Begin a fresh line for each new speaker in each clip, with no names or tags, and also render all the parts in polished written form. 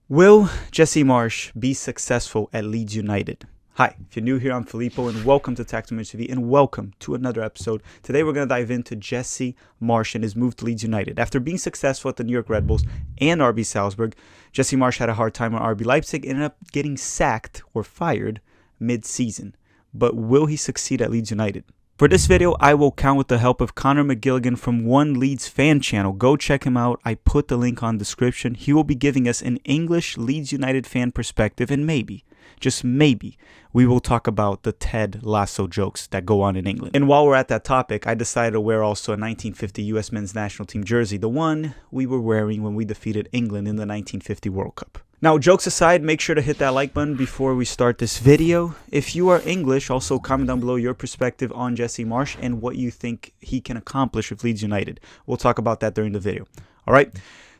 Will Jesse Marsh be successful at Leeds United? Hi, if you're new here, I'm Filippo, and welcome to TMTV, and welcome to another episode. Today, we're going to dive into Jesse Marsh and his move to Leeds United. After being successful at the New York Red Bulls and RB Salzburg, Jesse Marsh had a hard time at RB Leipzig and ended up getting sacked or fired mid-season. But will he succeed at Leeds United? For this video, I will count with the help of Connor McGilligan from One Leeds Fan Channel. Go check him out. I put the link on the description. He will be giving us an English Leeds United fan perspective, and maybe, just maybe, we will talk about the Ted Lasso jokes that go on in England. And while we're at that topic, I decided to wear also a 1950 US men's national team jersey, the one we were wearing when we defeated England in the 1950 World Cup. Now, jokes aside, make sure to hit that like button before we start this video. If you are English, also comment down below your perspective on Jesse Marsh and what you think he can accomplish with Leeds United. We'll talk about that during the video. All right.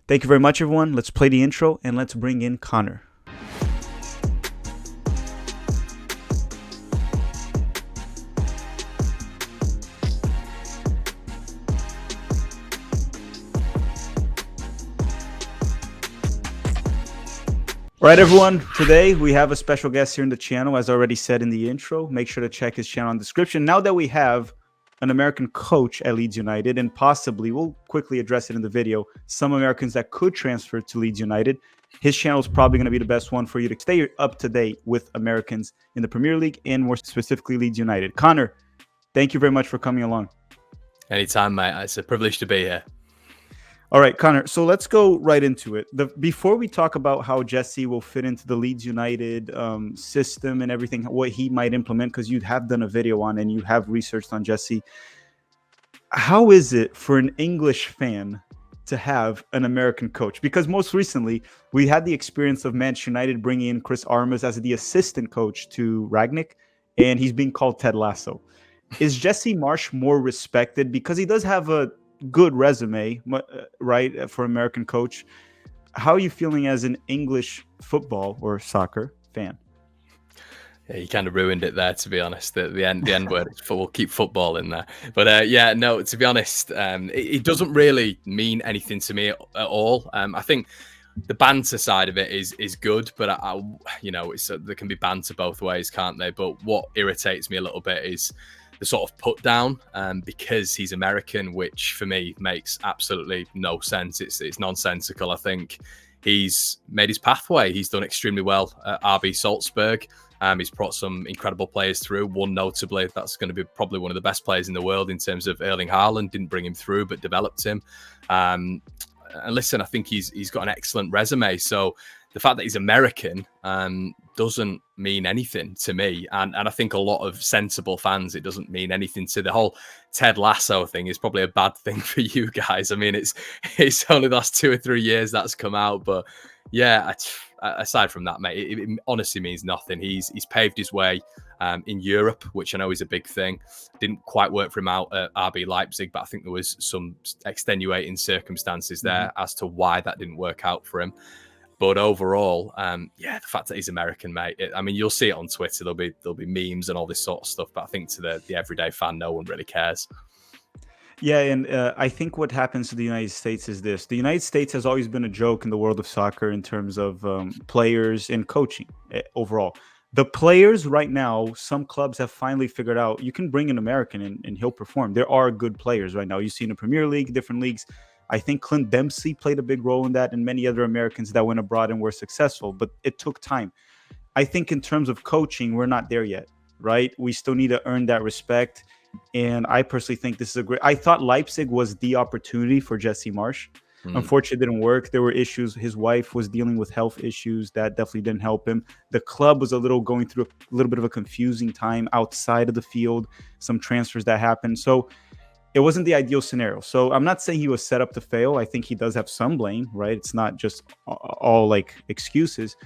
Thank you very much, everyone. Let's play the intro and let's bring in Connor. All right, everyone. Today we have a special guest here in the channel, as already said in the intro. Make sure to check his channel in the description. Now that we have an American coach at Leeds United, and possibly, we'll quickly address it in the video, some Americans that could transfer to Leeds United, his channel is probably going to be the best one for you to stay up to date with Americans in the Premier League and more specifically Leeds United. Connor, thank you very much for coming along.
Anytime, mate. It's a privilege to be here.
All right, Connor, so let's go right into it. Before we talk about how Jesse will fit into the Leeds United system and everything, what he might implement, because you have done a video on and you have researched on Jesse, how is it for an English fan to have an American coach? Because most recently, we had the experience of Manchester United bringing in Chris Armas as the assistant coach to Rangnick, and he's being called Ted Lasso. Is Jesse Marsh more respected? Because he does have a good resume, right, for American coach. How are you feeling as an English football or soccer fan?
Yeah, you kind of ruined it there, to be honest. The end word is we'll keep football in there. But yeah, no, to be honest, it doesn't really mean anything to me at all. I think the banter side of it is good, but there can be banter both ways, can't they? But what irritates me a little bit is the sort of put down because he's American, which for me makes absolutely no sense. It's nonsensical. I think he's made his pathway. He's done extremely well at RB Salzburg. He's brought some incredible players through. One notably, that's going to be probably one of the best players in the world in terms of Erling Haaland. Didn't bring him through, but developed him. And listen, I think he's got an excellent resume. So the fact that he's American doesn't mean anything to me. And I think a lot of sensible fans, it doesn't mean anything to. The whole Ted Lasso thing is probably a bad thing for you guys. I mean, it's only the last 2 or 3 years that's come out. But yeah, aside from that, mate, it honestly means nothing. He's paved his way in Europe, which I know is a big thing. Didn't quite work for him out at RB Leipzig, but I think there was some extenuating circumstances there as to why that didn't work out for him. But overall, the fact that he's American, mate, you'll see it on Twitter. There'll be memes and all this sort of stuff. But I think to the everyday fan, no one really cares.
Yeah, and I think what happens to the United States is this. The United States has always been a joke in the world of soccer in terms of players and coaching overall. The players right now, some clubs have finally figured out you can bring an American and he'll perform. There are good players right now. You see in the Premier League, different leagues. I think Clint Dempsey played a big role in that, and many other Americans that went abroad and were successful, but it took time. I think in terms of coaching, we're not there yet, right? We still need to earn that respect. And I personally think this is I thought Leipzig was the opportunity for Jesse Marsh. Unfortunately, it didn't work. There were issues. His wife was dealing with health issues that definitely didn't help him. The club was going through a little bit of a confusing time outside of the field, some transfers that happened. So it wasn't the ideal scenario. So I'm not saying he was set up to fail. I think he does have some blame, right? It's not just all like excuses,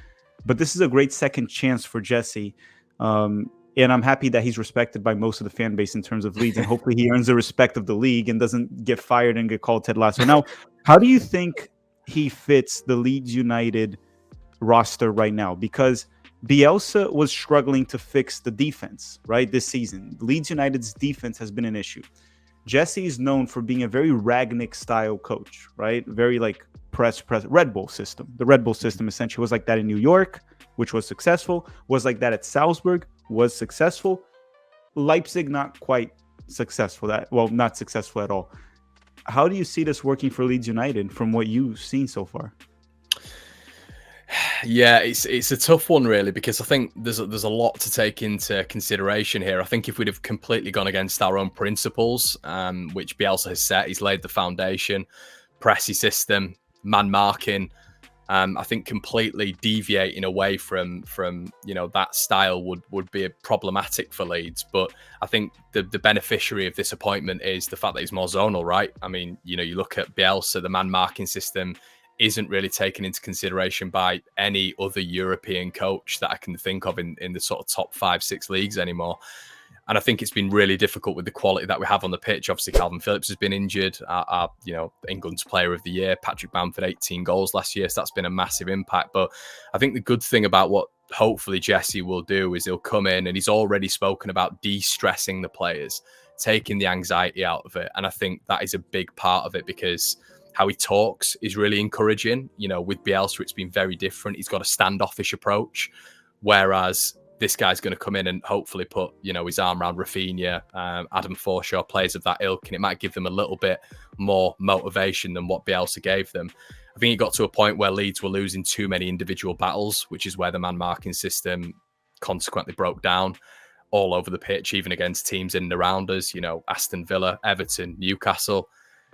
but this is a great second chance for Jesse. And I'm happy that he's respected by most of the fan base in terms of Leeds, and hopefully he earns the respect of the league and doesn't get fired and get called Ted Lasso. Now, how do you think he fits the Leeds United roster right now? Because Bielsa was struggling to fix the defense, right, this season. Leeds United's defense has been an issue. Jesse is known for being a very Rangnick style coach, right? Very like press Red Bull system. The Red Bull system essentially was like that in New York, which was successful, was like that at Salzburg, was successful. Leipzig, not quite successful. Not successful at all. How do you see this working for Leeds United from what you've seen so far?
Yeah, it's a tough one really, because I think there's a lot to take into consideration here. I think if we'd have completely gone against our own principles, which Bielsa has set, he's laid the foundation, pressy system, man marking. I think completely deviating away from that style would be problematic for Leeds. But I think the beneficiary of this appointment is the fact that he's more zonal, right? I mean, you look at Bielsa, the man marking system isn't really taken into consideration by any other European coach that I can think of in the sort of top 5-6 leagues anymore. And I think it's been really difficult with the quality that we have on the pitch. Obviously, Calvin Phillips has been injured, our England's player of the year. Patrick Bamford, 18 goals last year. So that's been a massive impact. But I think the good thing about what hopefully Jesse will do is he'll come in, and he's already spoken about de-stressing the players, taking the anxiety out of it. And I think that is a big part of it, because how he talks is really encouraging. With Bielsa, it's been very different. He's got a standoffish approach, whereas this guy's going to come in and hopefully put, his arm around Rafinha, Adam Forshaw, players of that ilk, and it might give them a little bit more motivation than what Bielsa gave them. I think it got to a point where Leeds were losing too many individual battles, which is where the man marking system consequently broke down all over the pitch, even against teams in and around us, Aston Villa, Everton, Newcastle.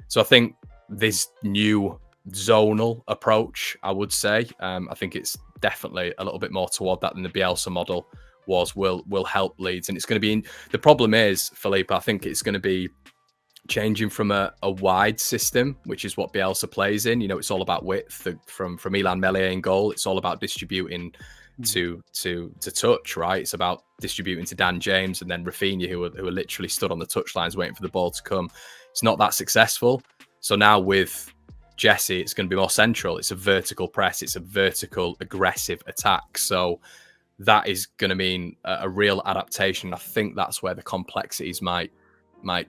So I think this new zonal approach, I would say, I think it's definitely a little bit more toward that than the Bielsa model will help Leeds. And it's going to be the problem is, Felipe, I think it's going to be changing from a wide system, which is what Bielsa plays in. It's all about width from Ilan Meslier in goal. It's all about distributing to touch, right? It's about distributing to Dan James and then Rafinha, who are literally stood on the touchlines waiting for the ball to come. It's not that successful. So now with Jesse, it's going to be more central. It's a vertical press. It's a vertical aggressive attack. So that is going to mean a real adaptation. I think that's where the complexities might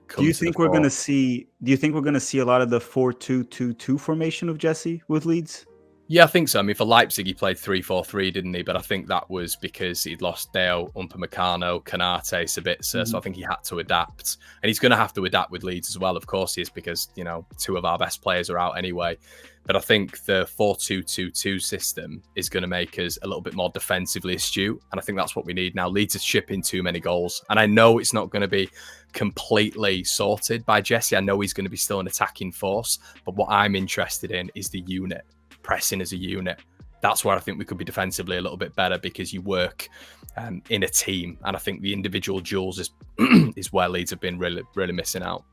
come.
Do you think we're going to see a lot of the 4-2-2-2 formation of Jesse with Leeds?
Yeah, I think so. I mean, for Leipzig, he played 3-4-3, didn't he? But I think that was because he'd lost Deo, Upamecano, Canate, Sabitzer. So I think he had to adapt. And he's going to have to adapt with Leeds as well. Of course he is, because, two of our best players are out anyway. But I think the 4-2-2-2 system is going to make us a little bit more defensively astute. And I think that's what we need now. Leeds is shipping too many goals. And I know it's not going to be completely sorted by Jesse. I know he's going to be still an attacking force. But what I'm interested in is the unit. Pressing as a unit. That's where I think we could be defensively a little bit better, because you work in a team, and I think the individual duels is where Leeds have been really, really missing out.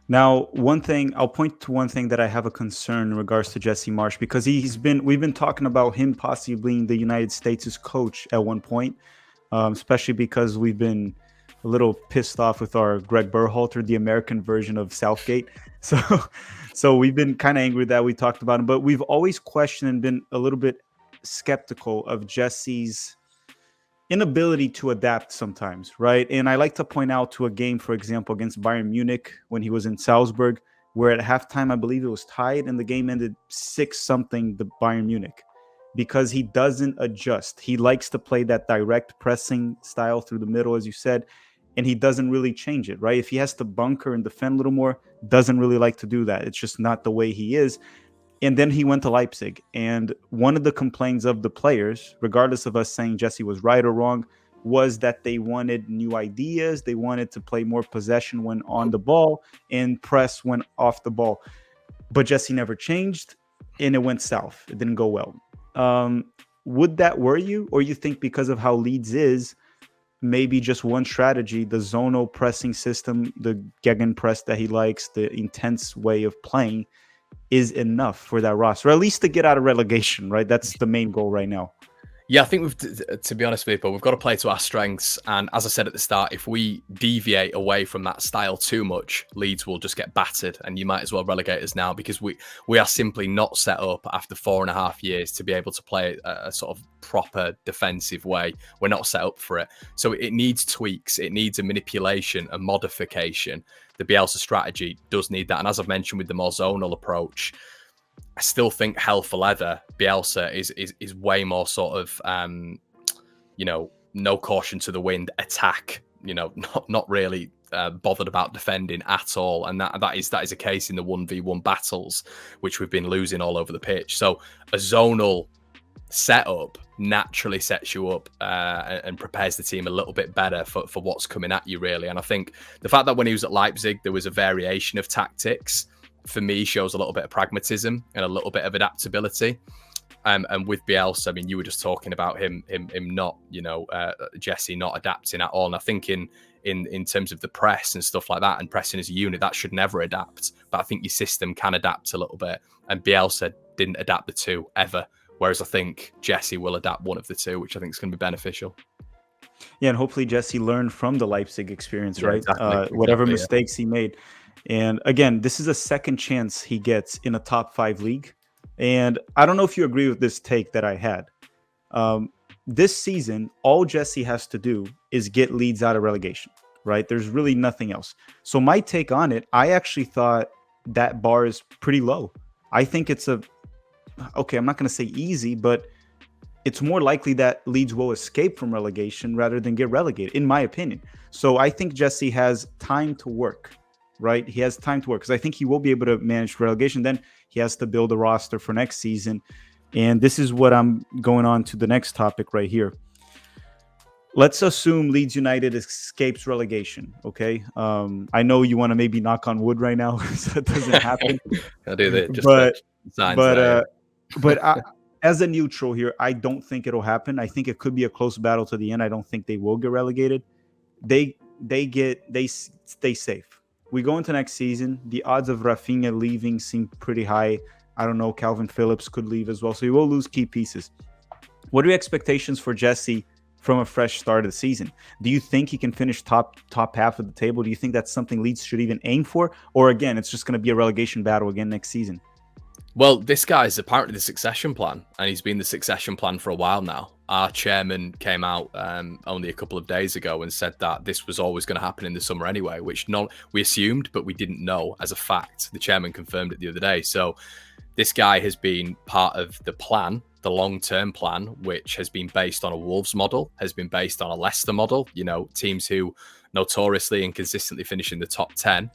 Now, I'll point to one thing that I have a concern in regards to Jesse Marsch, because we've been talking about him possibly being the United States' coach at one point, especially because we've been a little pissed off with our Greg Berhalter, the American version of Southgate. So we've been kind of angry that we talked about him, but we've always questioned and been a little bit skeptical of Jesse's inability to adapt sometimes, right? And I like to point out to a game, for example, against Bayern Munich when he was in Salzburg, where at halftime, I believe it was tied and the game ended 6-0 the Bayern Munich, because he doesn't adjust. He likes to play that direct pressing style through the middle, as you said, and he doesn't really change it, right? If he has to bunker and defend a little more, doesn't really like to do that. It's just not the way he is. And then he went to Leipzig. And one of the complaints of the players, regardless of us saying Jesse was right or wrong, was that they wanted new ideas. They wanted to play more possession when on the ball and press when off the ball. But Jesse never changed, and it went south. It didn't go well. Would that worry you? Or you think because of how Leeds is, maybe just one strategy, the zonal pressing system, the gegenpress that he likes, the intense way of playing, is enough for that roster, or at least to get out of relegation, right? That's the main goal right now.
Yeah, I think to be honest with people, we've got to play to our strengths. And as I said at the start, if we deviate away from that style too much, Leeds will just get battered, and you might as well relegate us now, because we are simply not set up after 4.5 years to be able to play a sort of proper defensive way. We're not set up for it. So it needs tweaks. It needs a manipulation, a modification. The Bielsa strategy does need that. And as I've mentioned with the more zonal approach, I still think hell for leather, Bielsa is way more sort of no caution to the wind attack. Not really bothered about defending at all, and that is a case in the 1v1 battles, which we've been losing all over the pitch. So a zonal setup naturally sets you up and prepares the team a little bit better for what's coming at you, really. And I think the fact that when he was at Leipzig, there was a variation of tactics, for me, shows a little bit of pragmatism and a little bit of adaptability. And with Bielsa, I mean, you were just talking about him not, Jesse not adapting at all. And I think in terms of the press and stuff like that, and pressing as a unit, that should never adapt. But I think your system can adapt a little bit. And Bielsa didn't adapt the two ever. Whereas I think Jesse will adapt one of the two, which I think is going to be beneficial.
Yeah, and hopefully Jesse learned from the Leipzig experience,
Yeah,
right?
exactly,
Whatever mistakes he made. And again, this is a second chance he gets in a top 5 league. And I don't know if you agree with this take that I had. This season, all Jesse has to do is get Leeds out of relegation, right? There's really nothing else. So my take on it, I actually thought that bar is pretty low. I think it's okay, I'm not going to say easy, but it's more likely that Leeds will escape from relegation rather than get relegated, in my opinion. So I think Jesse has time to work, right? He has time to work because I think he will be able to manage relegation. Then he has to build a roster for next season. And this is what I'm going on to the next topic right here. Let's assume Leeds United escapes relegation, okay? I know you want to maybe knock on wood right now so it doesn't happen.
I do that.
But as a neutral here, I don't think it'll happen. I think it could be a close battle to the end. I don't think they will get relegated. They stay safe. We go into next season. The odds of Rafinha leaving seem pretty high. I don't know. Calvin Phillips could leave as well. So you will lose key pieces. What are your expectations for Jesse from a fresh start of the season? Do you think he can finish top half of the table? Do you think that's something Leeds should even aim for? Or again, it's just going to be a relegation battle again next season?
Well, this guy's apparently the succession plan, and he's been the succession plan for a while now. Our chairman came out only a couple of days ago and said that this was always going to happen in the summer anyway, which we assumed, but we didn't know as a fact. The chairman confirmed it the other day. So this guy has been part of the plan, the long-term plan, which has been based on a Wolves model, has been based on a Leicester model, teams who notoriously and consistently finish in the top 10.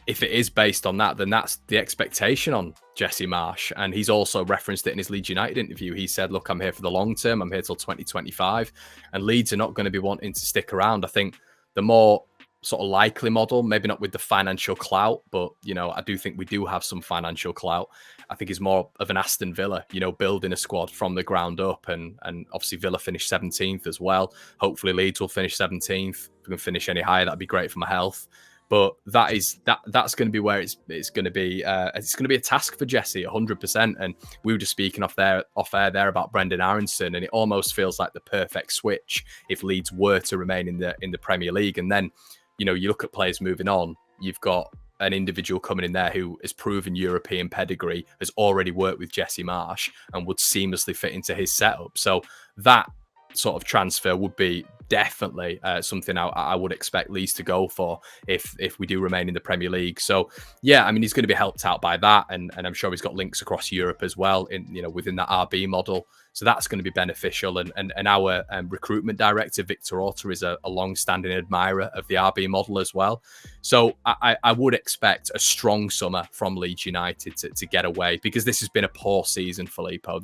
If it is based on that, then that's the expectation on Jesse Marsch. And he's also referenced it in his Leeds United interview. He said, look, I'm here for the long term. I'm here till 2025. And Leeds are not going to be wanting to stick around. I think the more sort of likely model, maybe not with the financial clout, but, I do think we do have some financial clout. I think is more of an Aston Villa, building a squad from the ground up. And obviously Villa finished 17th as well. Hopefully Leeds will finish 17th. If we can finish any higher, that'd be great for my health. But that's going to be where it's going to be. It's going to be a task for Jesse, 100%. And we were just speaking off air there about Brendan Aronson, and it almost feels like the perfect switch if Leeds were to remain in the Premier League. And then, you look at players moving on. You've got an individual coming in there who has proven European pedigree, has already worked with Jesse Marsch, and would seamlessly fit into his setup. So that sort of transfer would be definitely something I would expect Leeds to go for if we do remain in the Premier League. So yeah, I mean, he's going to be helped out by that, and I'm sure he's got links across Europe as well within that RB model. So that's going to be beneficial. And our recruitment director, Victor Orta, is a long-standing admirer of the RB model as well. So I would expect a strong summer from Leeds United to get away, because this has been a poor season, Filippo.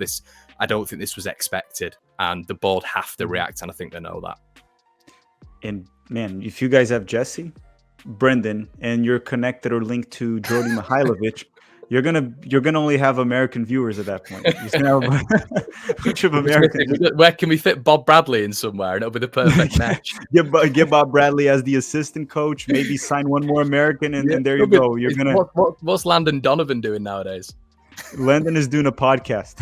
I don't think this was expected, and the board have to react, and I think they know that.
And man, if you guys have Jesse, Brendan, and you're connected or linked to Jordi Mihailovic, you're gonna only have American viewers at that point. You're just gonna have a bunch of Americans.
Where can we fit Bob Bradley in somewhere, and it'll be the perfect match?
Get Bob Bradley as the assistant coach. Maybe sign one more American, and there you go. You're gonna.
What's Landon Donovan doing nowadays?
Landon is doing a podcast.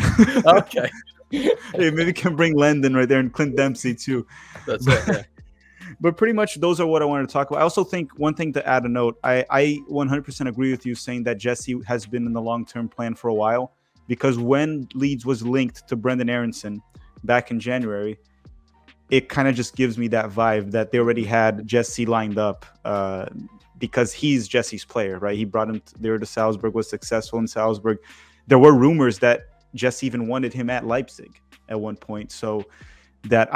Okay.
Hey, maybe we can bring Landon right there, and Clint Dempsey too.
That's it. Yeah.
But pretty much those are what I wanted to talk about. I also think one thing to add a note, I 100% agree with you saying that Jesse has been in the long-term plan for a while, because when Leeds was linked to Brendan Aronson back in January, it kind of just gives me that vibe that they already had Jesse lined up because he's Jesse's player, right? He brought him there to Salzburg, was successful in Salzburg. there were rumors that Jesse even wanted him at Leipzig at one point. So that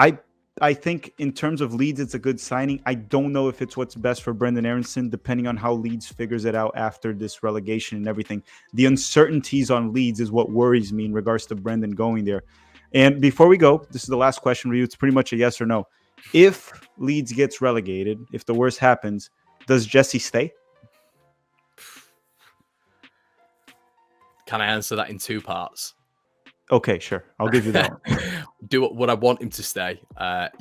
I think in terms of Leeds, it's a good signing. I don't know if it's what's best for Brendan Aronson, depending on how Leeds figures it out after this relegation and everything. The uncertainties on Leeds is what worries me in regards to Brendan going there. And before we go, this is the last question for you. It's pretty much a yes or no. If Leeds gets relegated, if the worst happens, does Jesse stay?
Can I answer that in 2 parts?
Okay, sure. I'll give you that one.
Would I want him to stay?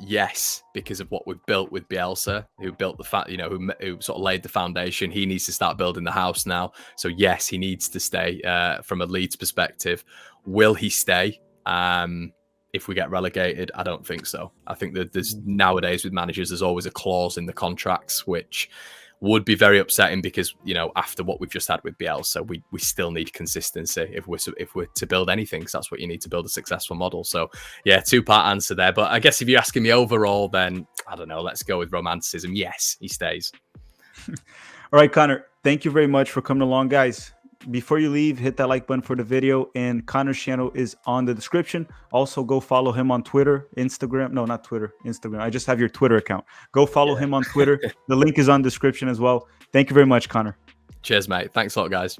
Yes, because of what we've built with Bielsa, who built the who sort of laid the foundation. He needs to start building the house now. So yes, he needs to stay. From a Leeds perspective, will he stay? If we get relegated, I don't think so. I think that there's nowadays with managers, there's always a clause in the contracts which would be very upsetting because, after what we've just had with Bielsa, we still need consistency if we're to build anything, because that's what you need to build a successful model. So yeah, 2-part answer there. But I guess if you're asking me overall, then I don't know, let's go with romanticism. Yes, he stays.
All right, Connor, thank you very much for coming along, guys. Before you leave, hit that like button for the video, and Connor's channel is on the description. Also, go follow him on Twitter, Instagram. No, not Twitter, Instagram. I just have your Twitter account. Go follow him on Twitter. The link is on the description as well. Thank you very much, Connor.
Cheers, mate. Thanks a lot, guys.